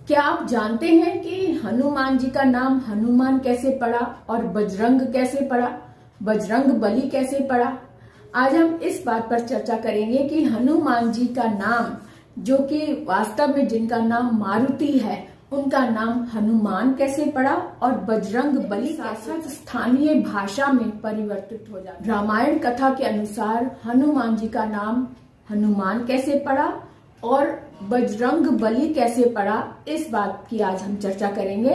क्या आप जानते हैं कि हनुमान जी का नाम हनुमान कैसे पड़ा और बजरंग कैसे पड़ा, बजरंग बली कैसे पड़ा? आज हम इस बात पर चर्चा करेंगे कि हनुमान जी का नाम, जो कि वास्तव में जिनका नाम मारुति है, उनका नाम हनुमान कैसे पड़ा और बजरंग बली कैसे स्थानीय भाषा में परिवर्तित हो जाता। रामायण कथा के अनुसार हनुमान जी का नाम हनुमान कैसे पड़ा और बजरंग बली कैसे पड़ा, इस बात की आज हम चर्चा करेंगे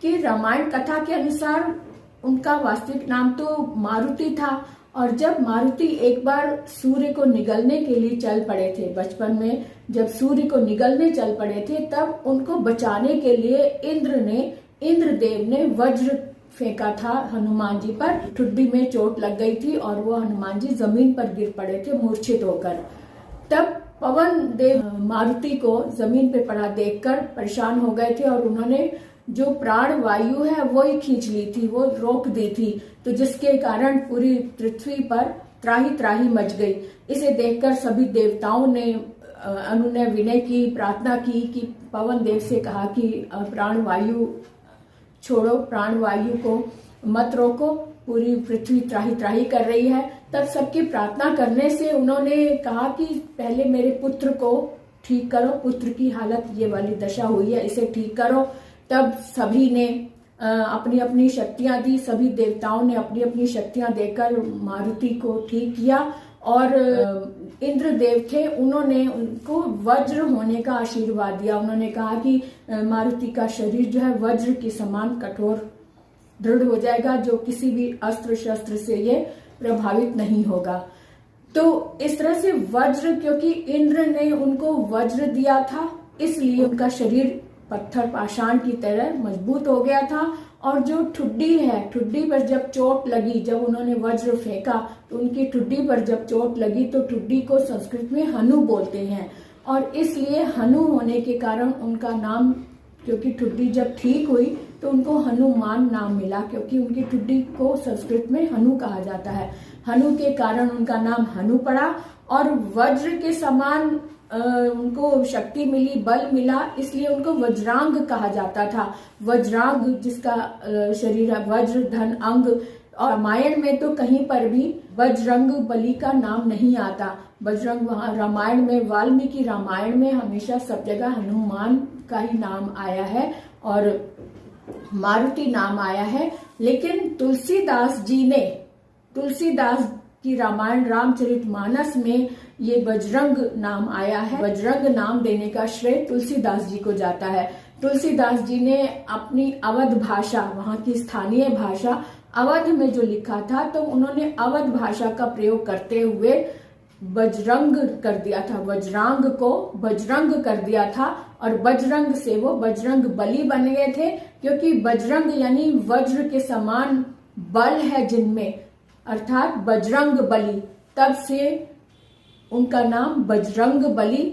कि रामायण कथा के अनुसार उनका वास्तविक नाम तो मारुति था और जब मारुति एक बार सूर्य को निगलने के लिए चल पड़े थे, बचपन में जब सूर्य को निगलने चल पड़े थे, तब उनको बचाने के लिए इंद्रदेव ने वज्र फेंका था हनुमान जी पर। ठुड्डी में चोट लग गई थी और वो हनुमान जी जमीन पर गिर पड़े थे मूर्छित होकर। तब पवन देव मारुति को जमीन पे पड़ा देखकर परेशान हो गए थे और उन्होंने जो प्राण वायु है वो ही खींच ली थी, वो रोक दी थी, तो जिसके कारण पूरी पृथ्वी पर त्राही त्राही मच गई। इसे देखकर सभी देवताओं ने अनुनय विनय की, प्रार्थना की कि पवन देव से कहा कि प्राण वायु छोड़ो, प्राण वायु को मत रोको, पूरी पृथ्वी त्राही त्राही कर रही है। तब सबकी प्रार्थना करने से उन्होंने कहा कि पहले मेरे पुत्र को ठीक करो, पुत्र की हालत ये वाली दशा हुई है, इसे ठीक करो। तब सभी ने अपनी अपनी शक्तियां दी, सभी देवताओं ने अपनी अपनी शक्तियां देकर मारुति को ठीक किया और इंद्रदेव थे, उन्होंने उनको वज्र होने का आशीर्वाद दिया। उन्होंने कहा कि मारुति का शरीर जो है वज्र के समान कठोर दृढ़ हो जाएगा, जो किसी भी अस्त्र शस्त्र से ये प्रभावित नहीं होगा। तो इस तरह से वज्र, क्योंकि इंद्र ने उनको वज्र दिया था, इसलिए उनका शरीर पत्थर पाषाण की तरह मजबूत हो गया था। और जो ठुड्डी है, ठुड्डी पर जब चोट लगी, जब उन्होंने वज्र फेंका तो उनकी ठुड्डी पर जब चोट लगी तो ठुड्डी को संस्कृत में हनु बोलते हैं और इसलिए हनु होने के कारण उनका नाम, क्योंकि ठुड्डी जब ठीक हुई तो उनको हनुमान नाम मिला, क्योंकि उनकी ठुड्डी को संस्कृत में हनु कहा जाता है। हनु के कारण उनका नाम हनु पड़ा और वज्र के समान उनको शक्ति मिली, बल मिला, इसलिए उनको वज्रांग कहा जाता था। वज्रांग जिसका शरीर है वज्र, धन, अंग। और रामायण में तो कहीं पर भी बजरंग बली का नाम नहीं आता। बजरंग वहां रामायण में, वाल्मीकि रामायण में हमेशा सब जगह हनुमान का ही नाम आया है और मारुति नाम आया है। लेकिन तुलसीदास की रामायण रामचरितमानस में ये बजरंग नाम आया है। बजरंग नाम देने का श्रेय तुलसीदास जी को जाता है। तुलसीदास जी ने अपनी अवध भाषा, वहां की स्थानीय भाषा अवध में जो लिखा था, तो उन्होंने अवध भाषा का प्रयोग करते हुए बजरंग कर दिया था, वज्रांग को बजरंग कर दिया था और बजरंग से वो बजरंग बली बन गए थे, क्योंकि बजरंग यानी वज्र के समान बल है जिनमें, अर्थात बजरंग बली। तब से उनका नाम बजरंग बली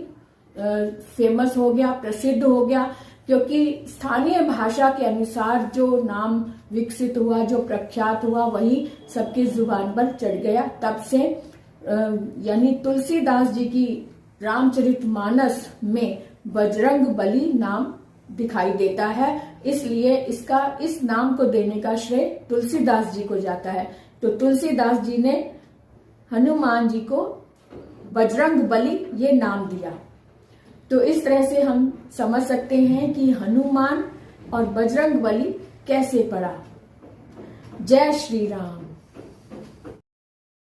फेमस हो गया, प्रसिद्ध हो गया, क्योंकि स्थानीय भाषा के अनुसार जो नाम विकसित हुआ, जो प्रख्यात हुआ, वही सबकी जुबान पर चढ़ गया। तब से यानी तुलसीदास जी की रामचरितमानस में बजरंग बली नाम दिखाई देता है, इसलिए इस नाम को देने का श्रेय तुलसीदास जी को जाता है। तो तुलसीदास जी ने हनुमान जी को बजरंग बली ये नाम दिया। तो इस तरह से हम समझ सकते हैं कि हनुमान और बजरंग बली कैसे पड़ा। जय श्री राम।